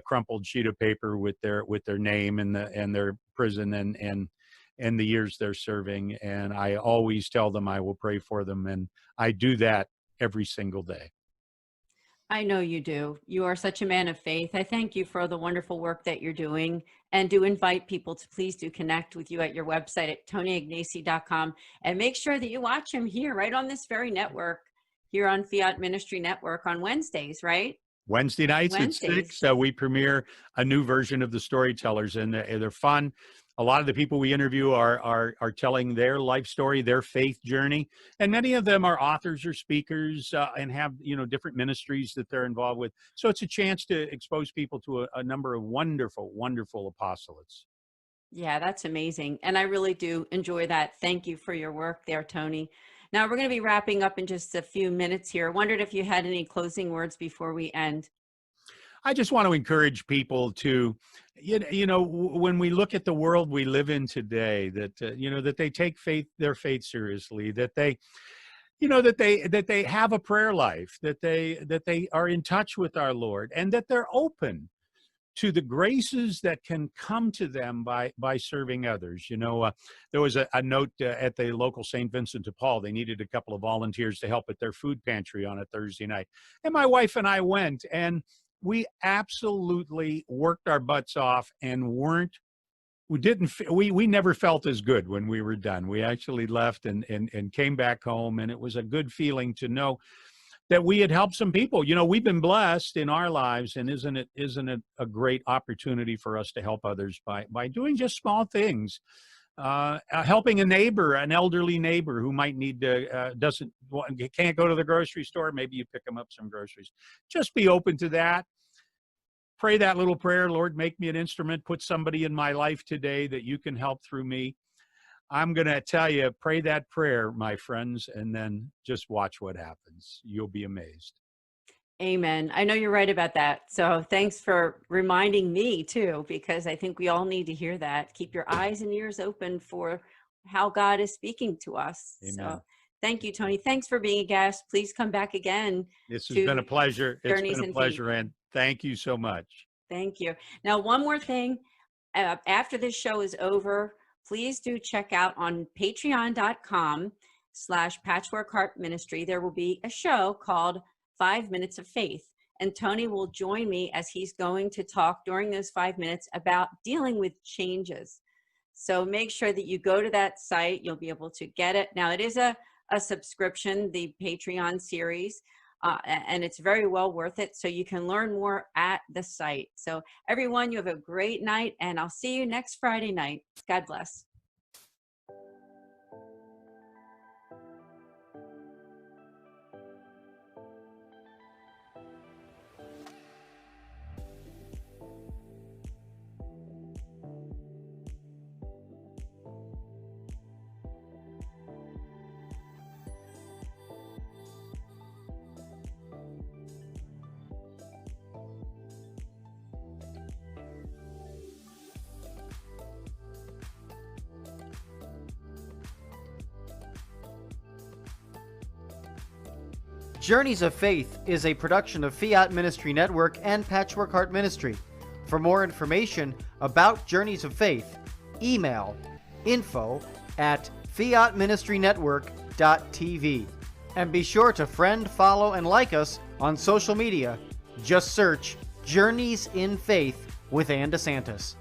crumpled sheet of paper with their name and their prison and the years they're serving. And I always tell them I will pray for them. And I do that every single day.
I know you do. You are such a man of faith. I thank you for the wonderful work that you're doing, and do invite people to please do connect with you at your website at TonyAgnesi.com, and make sure that you watch him here right on this very network, here on Fiat Ministry Network on Wednesdays, right?
Wednesday nights at 6, we premiere a new version of the Storytellers, and they're fun. A lot of the people we interview are telling their life story, their faith journey, and many of them are authors or speakers and have different ministries that they're involved with. So it's a chance to expose people to a number of wonderful, wonderful apostolates.
Yeah, that's amazing, and I really do enjoy that. Thank you for your work there, Tony. Now we're going to be wrapping up in just a few minutes here. I wondered if you had any closing words before we end.
I just want to encourage people to, when we look at the world we live in today, that that they take their faith seriously, that they, that they have a prayer life, that they are in touch with our Lord, and that they're open to the graces that can come to them by serving others. There was a note at the local St. Vincent de Paul. They needed a couple of volunteers to help at their food pantry on a Thursday night. And my wife and I went, and we absolutely worked our butts off and we never felt as good when we were done. We actually left and came back home, and it was a good feeling to know that we had helped some people. We've been blessed in our lives, and isn't it a great opportunity for us to help others by doing just small things, helping a neighbor, an elderly neighbor who might need can't go to the grocery store. Maybe you pick them up some groceries. Just be open to that. Pray that little prayer, Lord, make me an instrument, put somebody in my life today that you can help through me. I'm going to tell you, pray that prayer, my friends, and then just watch what happens. You'll be amazed.
Amen. I know you're right about that. So thanks for reminding me too, because I think we all need to hear that. Keep your eyes and ears open for how God is speaking to us.
Amen.
So thank you, Tony. Thanks for being a guest. Please come back again.
This has been a pleasure. It's been a pleasure, and thank you so much.
Thank you. Now, one more thing. After this show is over, please do check out on patreon.com/Patchwork Heart Ministry. There will be a show called 5 Minutes of Faith. And Tony will join me as he's going to talk during those 5 minutes about dealing with changes. So make sure that you go to that site. You'll be able to get it. Now, it is a subscription, the Patreon series, and it's very well worth it. So you can learn more at the site. So everyone, you have a great night, and I'll see you next Friday night. God bless.
Journeys of Faith is a production of Fiat Ministry Network and Patchwork Heart Ministry. For more information about Journeys of Faith, email info@fiatministrynetwork.tv. And be sure to friend, follow, and like us on social media. Just search Journeys in Faith with Ann DeSantis.